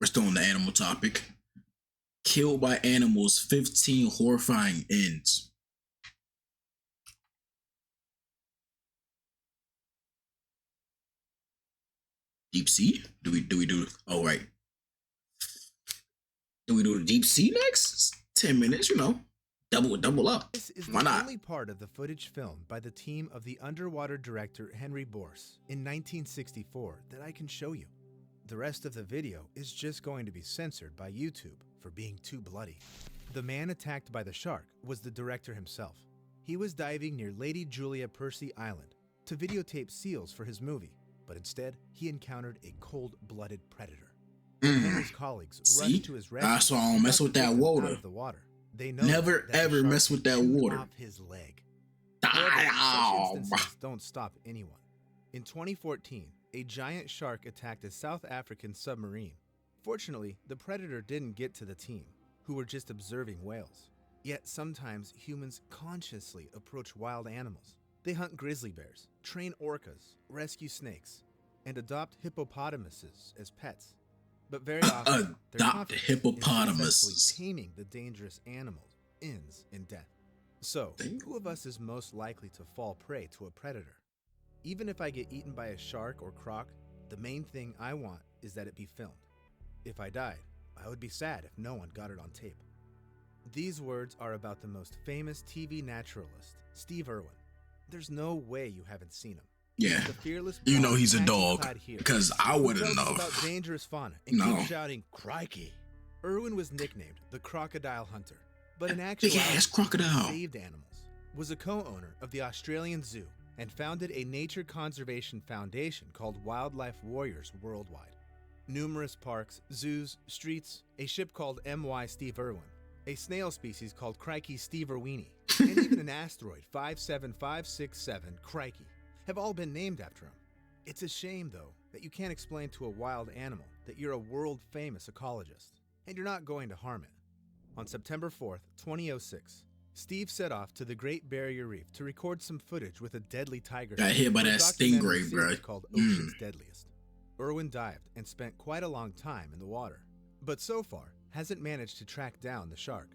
We're still on the animal topic. Killed by animals, 15 horrifying ends. Deep sea? Do we do? Oh right. Do we do the deep sea next? 10 minutes, double up. This is Why the not? only part of the footage filmed by the team of the underwater director Henry Borse in 1964 that I can show you. The rest of the video is just going to be censored by YouTube for being too bloody. The man attacked by the shark was the director himself. He was diving near Lady Julia Percy Island to videotape seals for his movie, but instead he encountered a cold-blooded predator. When Henry's colleagues rushed to his rescue, that's why I don't mess with that water. out of the water. They know Never ever mess with that water. Off his leg. Such instances don't stop anyone. In 2014, a giant shark attacked a South African submarine. Fortunately, the predator didn't get to the team, who were just observing whales. Yet sometimes humans consciously approach wild animals. They hunt grizzly bears, train orcas, rescue snakes, and adopt hippopotamuses as pets. But very often, their confidence hippopotamuses. In taming the dangerous animals ends in death. So, who of us is most likely to fall prey to a predator? Even if I get eaten by a shark or croc, the main thing I want is that it be filmed. If I died, I would be sad if no one got it on tape. These words are about the most famous TV naturalist, Steve Irwin. There's no way you haven't seen him. Yeah, he's a dog, because I wouldn't know. About dangerous fauna and keep shouting, "Crikey!" Irwin was nicknamed the Crocodile Hunter, but in actuality, crocodile saved animals. Was a co-owner of the Australian Zoo and founded a nature conservation foundation called Wildlife Warriors Worldwide. Numerous parks, zoos, streets, a ship called M.Y. Steve Irwin, a snail species called Crikey Steve Irwini, and even an asteroid 57567 Crikey have all been named after him. It's a shame, though, that you can't explain to a wild animal that you're a world-famous ecologist, and you're not going to harm it. On September 4th, 2006, Steve set off to the Great Barrier Reef to record some footage with a deadly tiger. Got hit by that stingray, bro. Called Ocean's Deadliest. Irwin dived and spent quite a long time in the water, but so far hasn't managed to track down the shark.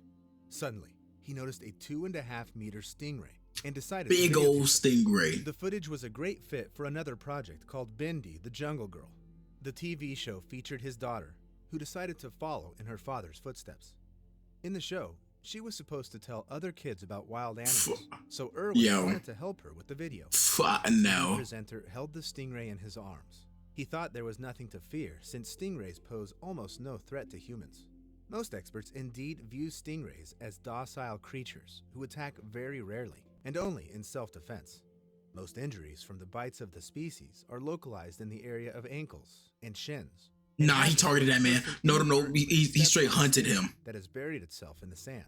Suddenly, he noticed a 2.5-meter stingray and decided big old stingray. The footage was a great fit for another project called Bindi the Jungle Girl. The TV show featured his daughter, who decided to follow in her father's footsteps. In the show, she was supposed to tell other kids about wild animals, so Irwin wanted to help her with the video. The presenter held the stingray in his arms. He thought there was nothing to fear since stingrays pose almost no threat to humans. Most experts indeed view stingrays as docile creatures who attack very rarely and only in self-defense. Most injuries from the bites of the species are localized in the area of ankles and shins. Nah, he targeted that man. No, he straight hunted him. That has buried itself in the sand.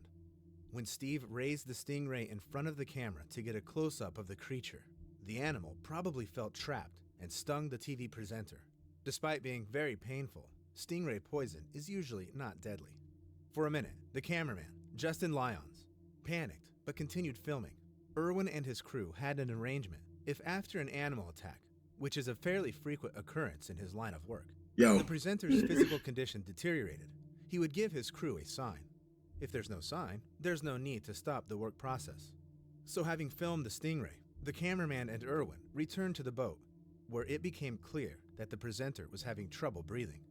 When Steve raised the stingray in front of the camera to get a close-up of the creature, the animal probably felt trapped and stung the TV presenter. Despite being very painful, stingray poison is usually not deadly. For a minute, the cameraman, Justin Lyons, panicked but continued filming. Irwin and his crew had an arrangement. If after an animal attack, which is a fairly frequent occurrence in his line of work, the presenter's physical condition deteriorated, he would give his crew a sign. If there's no sign, there's no need to stop the work process. So having filmed the stingray, the cameraman and Irwin returned to the boat, where it became clear that the presenter was having trouble breathing.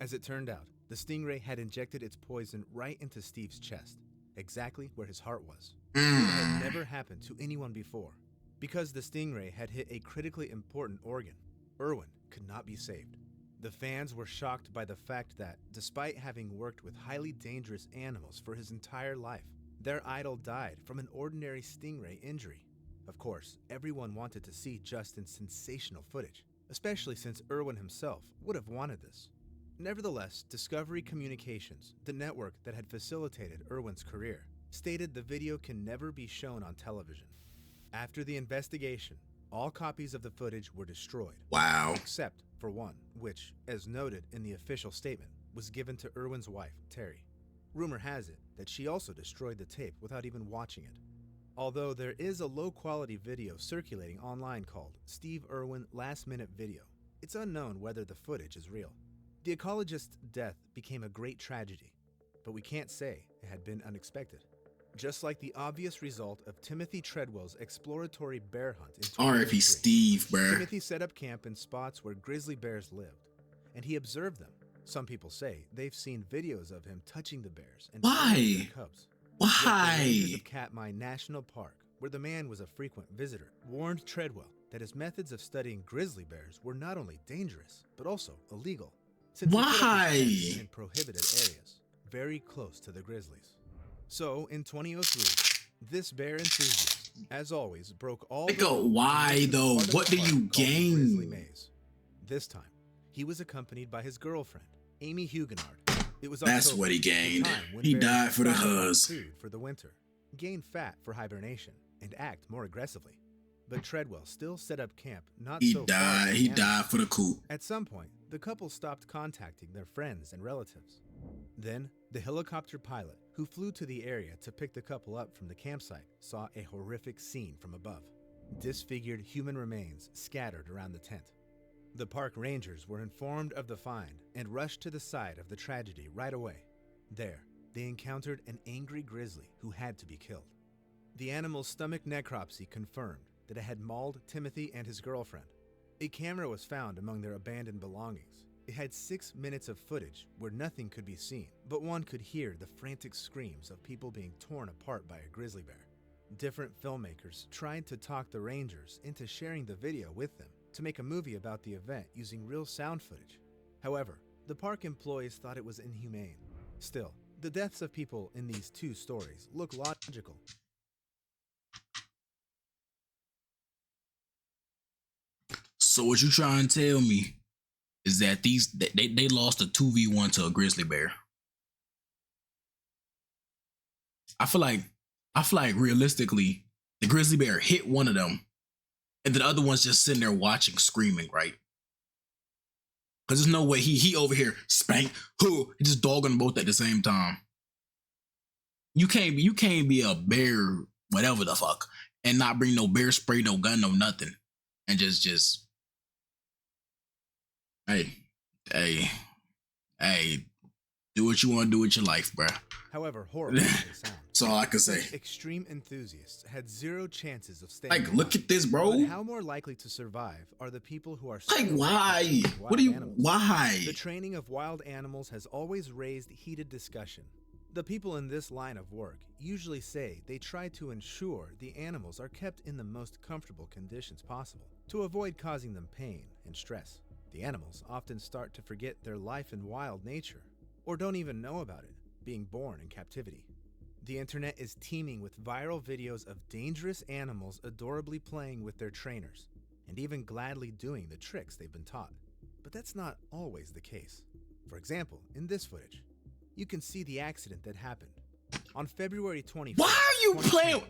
As it turned out, the stingray had injected its poison right into Steve's chest, exactly where his heart was. It had never happened to anyone before. Because the stingray had hit a critically important organ, Irwin could not be saved. The fans were shocked by the fact that, despite having worked with highly dangerous animals for his entire life, their idol died from an ordinary stingray injury. Of course, everyone wanted to see Justin's sensational footage, especially since Irwin himself would have wanted this. Nevertheless, Discovery Communications, the network that had facilitated Irwin's career, stated the video can never be shown on television. After the investigation, all copies of the footage were destroyed. Wow. Except for one, which, as noted in the official statement, was given to Irwin's wife, Terry. Rumor has it that she also destroyed the tape without even watching it. Although there is a low-quality video circulating online called Steve Irwin Last Minute Video, it's unknown whether the footage is real. The ecologist's death became a great tragedy, but we can't say it had been unexpected. Just like the obvious result of Timothy Treadwell's exploratory bear hunt in R.I.P. 2003, Steve, bruh. Timothy set up camp in spots where grizzly bears lived, and he observed them. Some people say they've seen videos of him touching the bears and feeding their cubs. Yet the rangers Why? of Katmai National Park, where the man was a frequent visitor, warned Treadwell that his methods of studying grizzly bears were not only dangerous, but also illegal, since he put up his Why? tents in prohibited areas, very close to the grizzlies. So, in 2003, this bear enthusiast, as always, broke all the Nigga, rules and why went to the though? part of What the do park you called the Grizzly gain? Maze. This time, he was accompanied by his girlfriend, Amy Huguenard. It was That's October, what he the gained. time when He bears died for the stock up on huzz. food for the winter, gain fat for hibernation, and act more aggressively. But Treadwell still set up camp not He so far died. from He the died animals. for the coop. At some point, the couple stopped contacting their friends and relatives. Then, the helicopter pilot who flew to the area to pick the couple up from the campsite saw a horrific scene from above. Disfigured human remains scattered around the tent. The park rangers were informed of the find and rushed to the site of the tragedy right away. There, they encountered an angry grizzly who had to be killed. The animal's stomach necropsy confirmed that it had mauled Timothy and his girlfriend. A camera was found among their abandoned belongings. It had 6 minutes of footage where nothing could be seen, but one could hear the frantic screams of people being torn apart by a grizzly bear. Different filmmakers tried to talk the rangers into sharing the video with them to make a movie about the event using real sound footage. However, the park employees thought it was inhumane. Still, the deaths of people in these two stories look logical. So what you trying to tell me is that they lost a 2v1 to a grizzly bear? I feel like realistically, the grizzly bear hit one of them, and the other one's just sitting there watching, screaming, right? Because there's no way he over here spank, who just dogging both at the same time. You can't be a bear, whatever the fuck, and not bring no bear spray, no gun, no nothing, and just hey, do what you want to do with your life, bruh. However horrible they sound, That's all I can say. such extreme enthusiasts had zero chances of staying Like, look alive. at this, But bro. how more likely to survive are the people who are Like, skilled why? at training What do wild you? animals? Why? The training of wild animals has always raised heated discussion. The people in this line of work usually say they try to ensure the animals are kept in the most comfortable conditions possible to avoid causing them pain and stress. The animals often start to forget their life in wild nature or don't even know about it, being born in captivity. The internet is teeming with viral videos of dangerous animals adorably playing with their trainers and even gladly doing the tricks they've been taught. But that's not always the case. For example, in this footage, you can see the accident that happened. On February 24th, Why are you playing?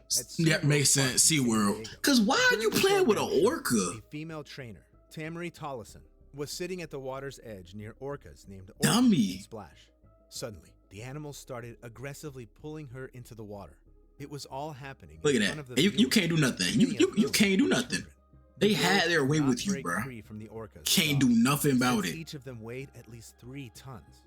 That makes sense. SeaWorld. Cause why are you playing with an orca? A female trainer, Tamari Tollison, was sitting at the water's edge near orcas named Orca Dummy. and Splash. Suddenly, the animal started aggressively pulling her into the water. It was all happening Look in at front that. of the You viewers, can't do nothing. many You of whom can't do were nothing. children. They The had girls their could way not with you, break bro. free from the orcas Can't at do all, nothing about since it. Each of them weighed at least 3 tons.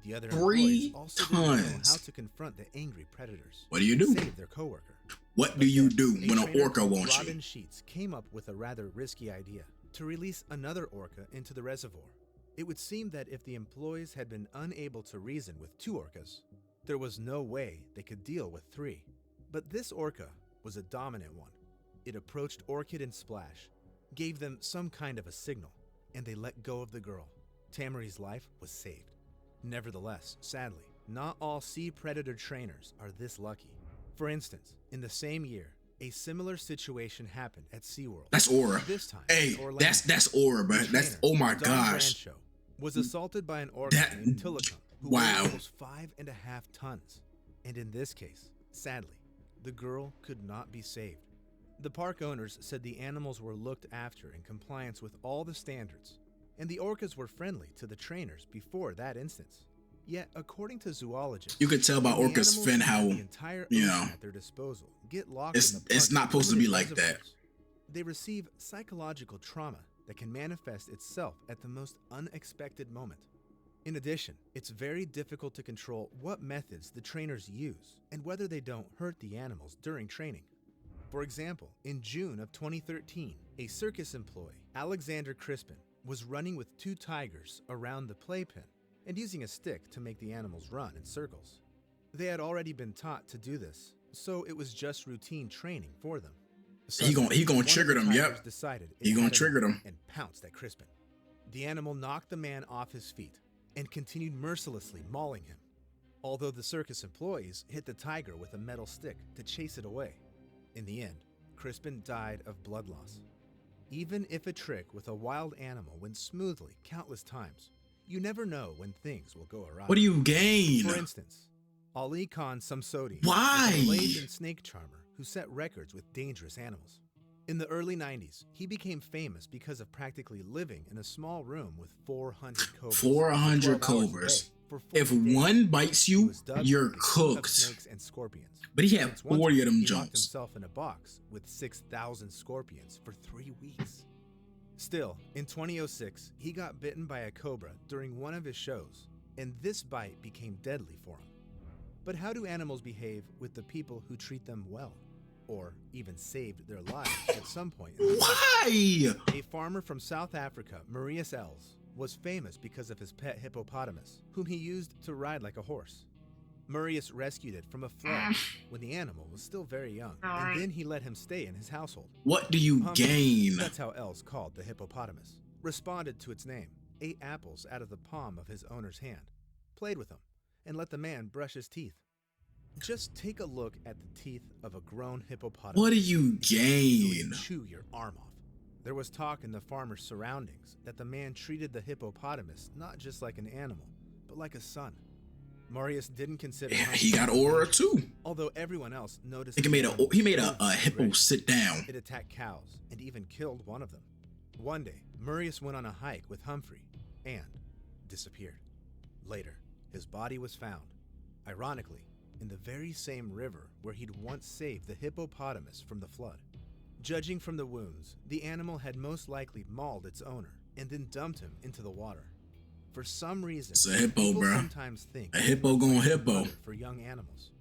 The other 3 employees also didn't know tons. how to confront the angry predators. What do you and do? Save their coworker. What But do you then, do a when an trainer orca called wants Robin you? Sheets came up with a rather risky idea to release another orca into the reservoir. It would seem that if the employees had been unable to reason with 2 orcas, there was no way they could deal with 3. But this orca was a dominant one. It approached Orchid and Splash, gave them some kind of a signal, and they let go of the girl. Tamari's life was saved. Nevertheless, sadly, not all sea predator trainers are this lucky. For instance, in the same year, a similar situation happened at SeaWorld. That's aura. This time, Hey, in Orlando, that's aura, bro. the That's trainer, oh my Don gosh. Brancho, was assaulted by an orca That- named Tillicum, who wow. weighed almost 5.5 tons. And in this case, sadly, the girl could not be saved. The park owners said the animals were looked after in compliance with all the standards, and the orcas were friendly to the trainers before that instance. Yet, according to zoologists, You could tell by when the orcas' animals fin who have how the entire you ocean know, at their disposal get locked it's in the it's park's not supposed to be limited like that. reservoirs. They receive psychological trauma that can manifest itself at the most unexpected moment. In addition, it's very difficult to control what methods the trainers use and whether they don't hurt the animals during training. For example, in June of 2013, a circus employee, Alexander Crispin, was running with 2 tigers around the playpen and using a stick to make the animals run in circles. They had already been taught to do this, so it was just routine training for them. He gonna trigger them. Yep. He gonna trigger them and pounced at Crispin. The animal knocked the man off his feet and continued mercilessly mauling him, although the circus employees hit the tiger with a metal stick to chase it away. In the end, Crispin died of blood loss. Even if a trick with a wild animal went smoothly countless times, you never know when things will go awry. What do you gain? For instance, Ali Khan Samsodi Why? was a blade snake charmer who set records with dangerous animals. In the early 90s, he became famous because of practically living in a small room with 400 cobras. 400 cobras. If one bites you, you're cooked. Snakes and scorpions. But he had 40 of them he locked jumps. himself in a box with 6,000 scorpions for 3 weeks. Still, in 2006, he got bitten by a cobra during one of his shows, and this bite became deadly for him. But how do animals behave with the people who treat them well, or even saved their lives at some point? Why? A farmer from South Africa, Marius Els, was famous because of his pet hippopotamus, whom he used to ride like a horse. Marius rescued it from a flood when the animal was still very young, and then he let him stay in his household. What do you gain? That's how Els called the hippopotamus, responded to its name, ate apples out of the palm of his owner's hand, played with them, and let the man brush his teeth. Just take a look at the teeth of a grown hippopotamus. What do you gain? Chew your arm off. There was talk in the farmer's surroundings that the man treated the hippopotamus not just like an animal, but like a son. Marius didn't consider he got aura too. Although everyone else noticed he made a hippo sit down. It attacked cows and even killed one of them. One day, Marius went on a hike with Humphrey and disappeared. Later, his body was found, ironically, in the very same river where he'd once saved the hippopotamus from the flood. Judging from the wounds, the animal had most likely mauled its owner and then dumped him into the water. For some reason, it's a hippo, bro. Sometimes think a hippo going hippo. For young animals,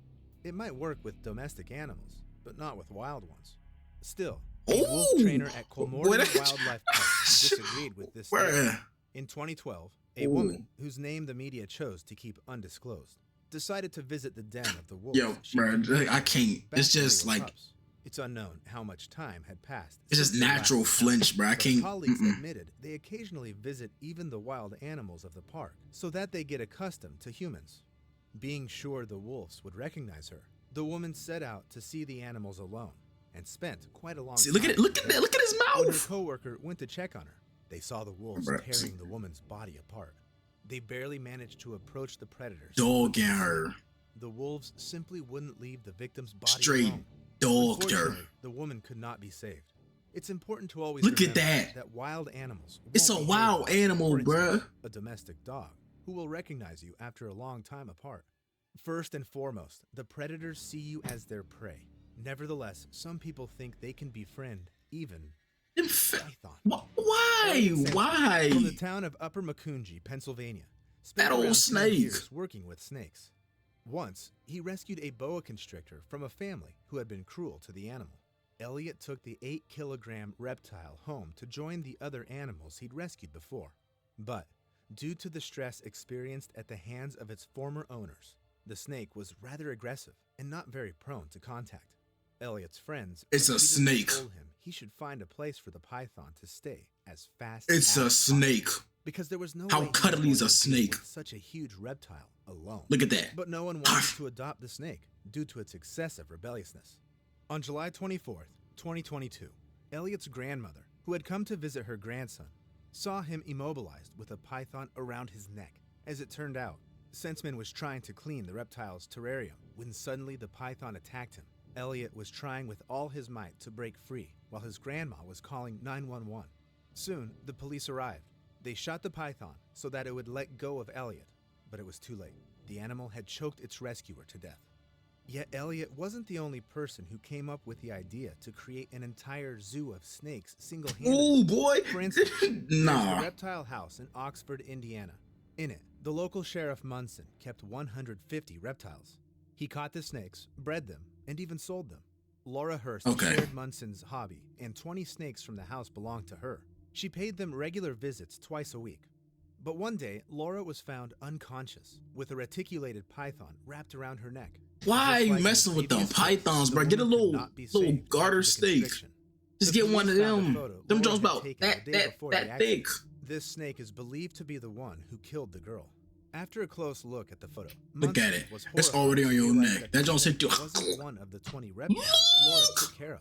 it might work with domestic animals, but not with wild ones. Still, a wolf trainer at Kolmorgen Wildlife Park disagreed with this statement. In 2012, a woman, whose name the media chose to keep undisclosed, decided to visit the den of the wolves. Yo, bro, I can't. It's just like pups. It's unknown how much time had passed. It's just natural flinch, bro. I can't. Colleagues admitted they occasionally visit even the wild animals of the park so that they get accustomed to humans. Being sure the wolves would recognize her, the woman set out to see the animals alone and spent quite a long time. Look at his mouth. When her coworker went to check on her, they saw the wolves tearing the woman's body apart. They barely managed to approach the predators. Dogging her. The wolves simply wouldn't leave the victim's body straight alone. Dogged her. The woman could not be saved. It's important to always look at that. Wild animals. It's a wild animal, bruh. A domestic dog who will recognize you after a long time apart. First and foremost, the predators see you as their prey. Nevertheless, some people think they can befriend even python. Why? From the town of Upper Macungie, Pennsylvania. That old snake. Years working with snakes. Once, he rescued a boa constrictor from a family who had been cruel to the animal. Elliot took the 8-kilogram reptile home to join the other animals he'd rescued before. But, due to the stress experienced at the hands of its former owners, the snake was rather aggressive and not very prone to contact. Elliot's friends told him he should find a place for the python to stay as fast as possible. It's a snake. Because there was no How way cuddly is a snake? Such a huge reptile alone. Look at that. But no one wanted to adopt the snake due to its excessive rebelliousness. On July 24th, 2022, Elliot's grandmother, who had come to visit her grandson, saw him immobilized with a python around his neck. As it turned out, Senseman was trying to clean the reptile's terrarium when suddenly the python attacked him. Elliot was trying with all his might to break free while his grandma was calling 911. Soon, the police arrived. They shot the python so that it would let go of Elliot, but it was too late. The animal had choked its rescuer to death. Yet Elliot wasn't the only person who came up with the idea to create an entire zoo of snakes single-handedly. Oh boy! For instance, nah. there's the Reptile House in Oxford, Indiana. In it, the local sheriff Munson kept 150 reptiles. He caught the snakes, bred them, and even sold them. Laura Hurst Okay. shared Munson's hobby, and 20 snakes from the house belonged to her. She paid them regular visits twice a week. But one day, Laura was found unconscious with a reticulated python wrapped around her neck. Why are Just you like in the messing with them previous pythons, case, bro? the Get a woman could little not be little saved garter after the steak. constriction. Just The get one of police found a them. photo Them Laura Jones had about taken the day before the that accident. thick. This snake is believed to be the one who killed the girl. After a close look at the photo, Look Munson at it. was It's horrified already on to your realize neck. That Jones hit you. wasn't one of the 20 reptiles Laura took care of.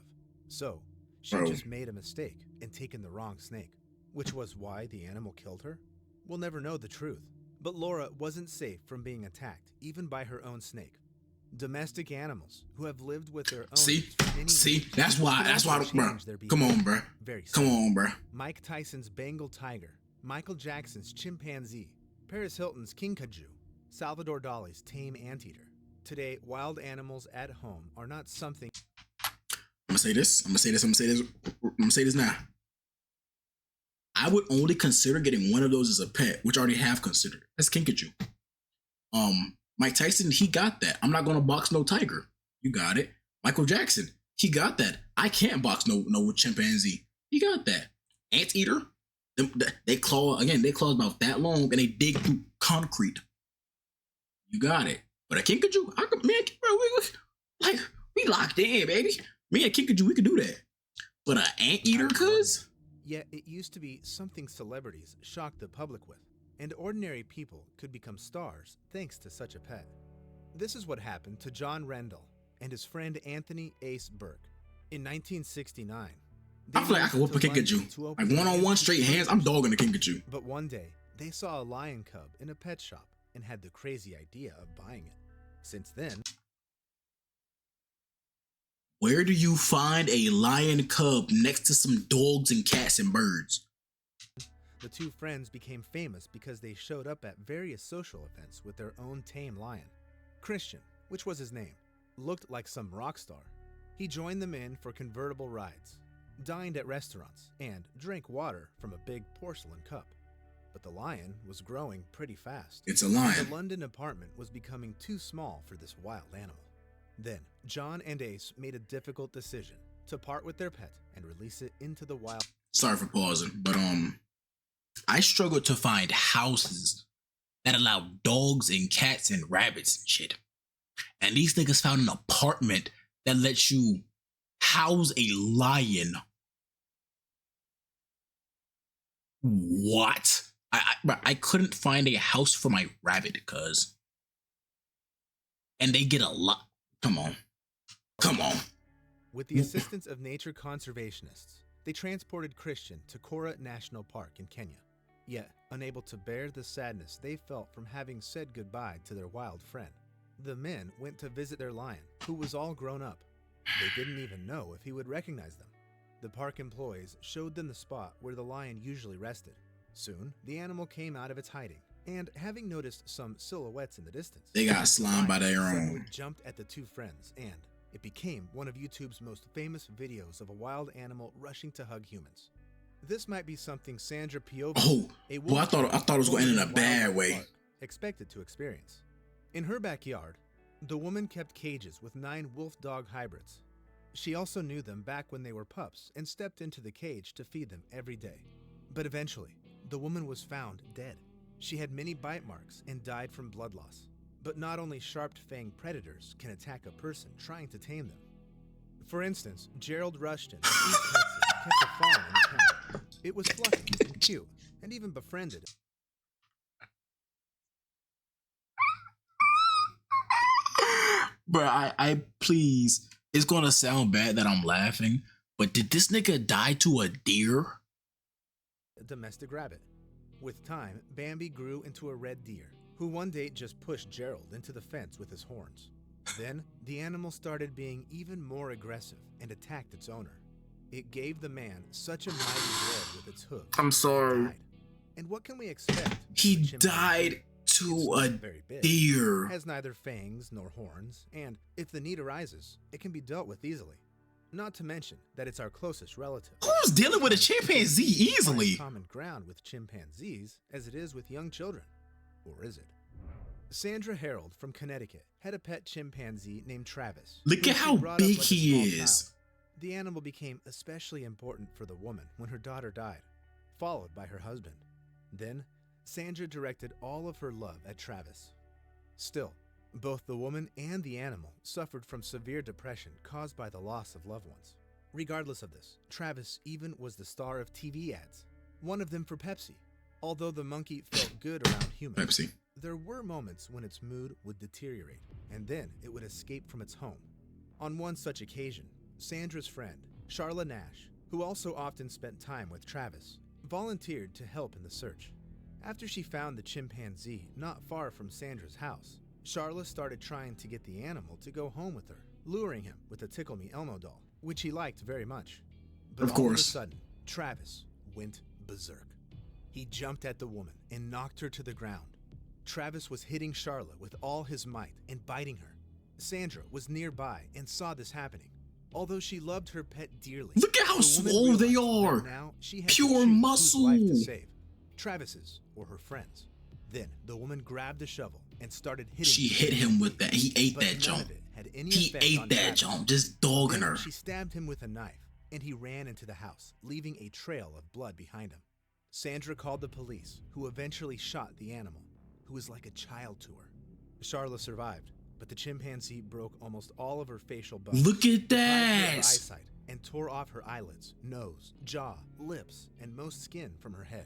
So, she Bro. just made a mistake and taken the wrong snake, which was why the animal killed her. We'll never know the truth. But Laura wasn't safe from being attacked, even by her own snake. Domestic animals who have lived with their owners See, for many see, years that's why, can also bro. change their Come on, behavior bro. very Come soon. on, bro. Mike Tyson's Bengal tiger, Michael Jackson's chimpanzee, Paris Hilton's kinkajou, Salvador Dali's tame anteater. Today, wild animals at home are not something. I'm gonna say this. I'm gonna say this now. I would only consider getting one of those as a pet, which I already have considered. That's kinkajou. Mike Tyson, he got that. I'm not gonna box no tiger. You got it. Michael Jackson, he got that. I can't box no chimpanzee. He got that. Anteater, they claws about that long and they dig through concrete. You got it. But a kinkajou, we locked in, baby. Me and kinkajou, we could do that. But an anteater, cuz? Yet it used to be something celebrities shocked the public with, and ordinary people could become stars thanks to such a pet. This is what happened to John Rendell and his friend Anthony Ace Burke. In 1969, they I feel like I moved could whoop a to London kinkajou. to Like open one-on-one an straight antique hands, I'm store. dogging a kinkajou. But one day, they saw a lion cub in a pet shop and had the crazy idea of buying it. Since then, Where do you find a lion cub next to some dogs and cats and birds? the two friends became famous because they showed up at various social events with their own tame lion. Christian, which was his name, looked like some rock star. He joined them in for convertible rides, dined at restaurants, and drank water from a big porcelain cup. But the lion was growing pretty fast. It's a The lion. London apartment was becoming too small for this wild animal. Then, John and Ace made a difficult decision to part with their pet and release it into the wild. Sorry for pausing, but I struggle to find houses that allow dogs and cats and rabbits and shit. And these niggas found an apartment that lets you house a lion. What? I couldn't find a house for my rabbit, cuz. And they get a lot. Come on. With the assistance of nature conservationists, they transported Christian to Kora National Park in Kenya. Yet, unable to bear the sadness they felt from having said goodbye to their wild friend, the men went to visit their lion, who was all grown up. They didn't even know if he would recognize them. The park employees showed them the spot where the lion usually rested. Soon, the animal came out of its hiding, and having noticed some silhouettes in the distance, They got slimed by their suddenly own. jumped at the two friends, and it became one of YouTube's most famous videos of a wild animal rushing to hug humans. This might be something Sandra Piovi, Oh, a well, I woman thought it was going to end in a from bad Wildlife way. Park, expected to experience. In her backyard, the woman kept cages with 9 wolf dog hybrids. She also knew them back when they were pups and stepped into the cage to feed them every day. But eventually, the woman was found dead. She had many bite marks and died from blood loss. But not only sharp-fanged predators can attack a person trying to tame them. For instance, Gerald Rushton of East Texas kept a fawn in his pen. It was fluffy and cute, and even befriended. Bro, I please, it's gonna sound bad that I'm laughing, but did this nigga die to a deer? A domestic rabbit. With time, Bambi grew into a red deer, who one day just pushed Gerald into the fence with his horns. Then, the animal started being even more aggressive and attacked its owner. It gave the man such a mighty blow with its hooves. I'm He sorry. died. And what can we expect? He from a chimpanzee? died It's to not a very big, deer. has neither fangs nor horns, and if the need arises, it can be dealt with easily. Not to mention that it's our closest relative. Who's dealing with a chimpanzee Find easily? common ground with chimpanzees as it is with young children. Or is it? Sandra Harold from Connecticut had a pet chimpanzee named Travis. Look at how big he is. The animal became especially important for the woman when her daughter died, followed by her husband. Then, Sandra directed all of her love at Travis. Still, both the woman and the animal suffered from severe depression caused by the loss of loved ones. Regardless of this, Travis even was the star of TV ads, one of them for Pepsi. Although the monkey felt good around humans, there were moments when its mood would deteriorate, and then it would escape from its home. On one such occasion, Sandra's friend, Charla Nash, who also often spent time with Travis, volunteered to help in the search. After she found the chimpanzee not far from Sandra's house, Charla started trying to get the animal to go home with her, luring him with a Tickle Me Elmo doll, which he liked very much. But all of a sudden, Travis went berserk. He jumped at the woman and knocked her to the ground. Travis was hitting Charla with all his might and biting her. Sandra was nearby and saw this happening. Although she loved her pet dearly, look at how swole they are. Now she had pure muscle. Life to save, Travis's or her friend's. Then the woman grabbed a shovel and started hitting. She hit him with that. He ate that jump. He ate that jump, just dogging her. She stabbed him with a knife, and he ran into the house, leaving a trail of blood behind him. Sandra called the police, who eventually shot the animal, who was like a child to her. Charla survived, but the chimpanzee broke almost all of her facial bones. Look at that! Her eyesight and tore off her eyelids, nose, jaw, lips, and most skin from her head.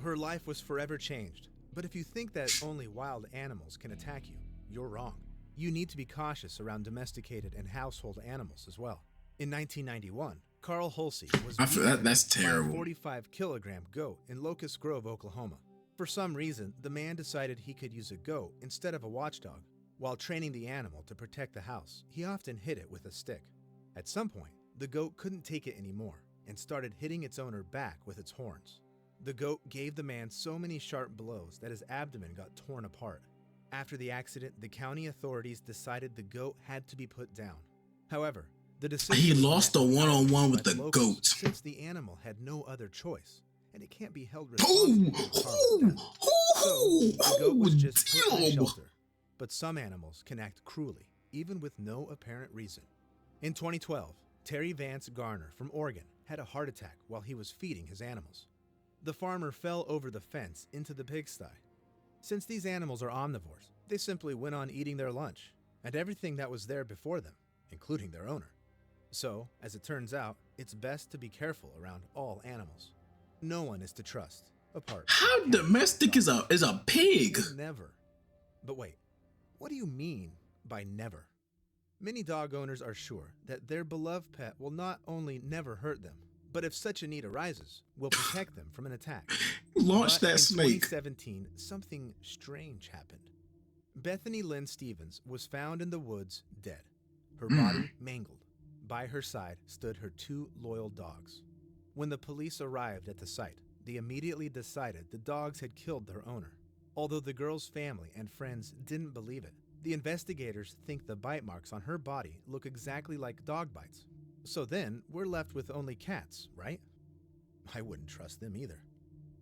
Her life was forever changed. But if you think that only wild animals can attack you, you're wrong. You need to be cautious around domesticated and household animals as well. In 1991, Carl Hulsey was that's terrible. By a 45-kilogram goat in Locust Grove, Oklahoma. For some reason, the man decided he could use a goat instead of a watchdog. While training the animal to protect the house, he often hit it with a stick. At some point, the goat couldn't take it anymore and started hitting its owner back with its horns. The goat gave the man so many sharp blows that his abdomen got torn apart. After the accident, the county authorities decided the goat had to be put down. However, the decision he lost a one-on-one with the goat since the animal had no other choice, and it can't be held responsible for Carl's death. So the goat was just put in a shelter. But some animals can act cruelly, even with no apparent reason. In 2012, Terry Vance Garner from Oregon had a heart attack while he was feeding his animals. The farmer fell over the fence into the pigsty. Since these animals are omnivores, they simply went on eating their lunch and everything that was there before them, including their owner. So, as it turns out, it's best to be careful around all animals. No one is to trust, apart. How domestic is a pig? Never. But wait, what do you mean by never? Many dog owners are sure that their beloved pet will not only never hurt them, but if such a need arises, will protect them from an attack. Launch that snake. In 2017, something strange happened. Bethany Lynn Stevens was found in the woods dead, her body mangled. By her side stood her two loyal dogs. When the police arrived at the site, they immediately decided the dogs had killed their owner. Although the girl's family and friends didn't believe it, the investigators think the bite marks on her body look exactly like dog bites. So then, we're left with only cats, right? I wouldn't trust them either.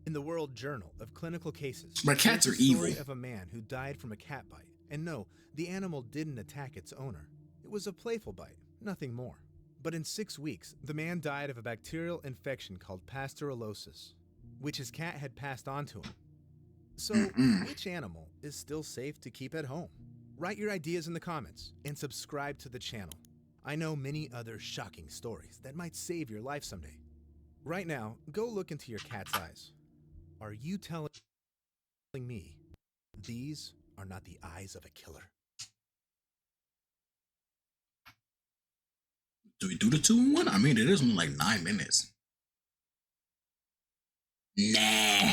In the World Journal of Clinical Cases, but cats are evil. There's a story of a man who died from a cat bite. And no, the animal didn't attack its owner. It was a playful bite, nothing more. But in 6 weeks, the man died of a bacterial infection called pasteurellosis, which his cat had passed on to him. So, which animal is still safe to keep at home? Write your ideas in the comments and subscribe to the channel. I know many other shocking stories that might save your life someday. Right now, go look into your cat's eyes. Are you telling me these are not the eyes of a killer? Do we do the 2-in-1? I mean, it is only like 9 minutes. Nah.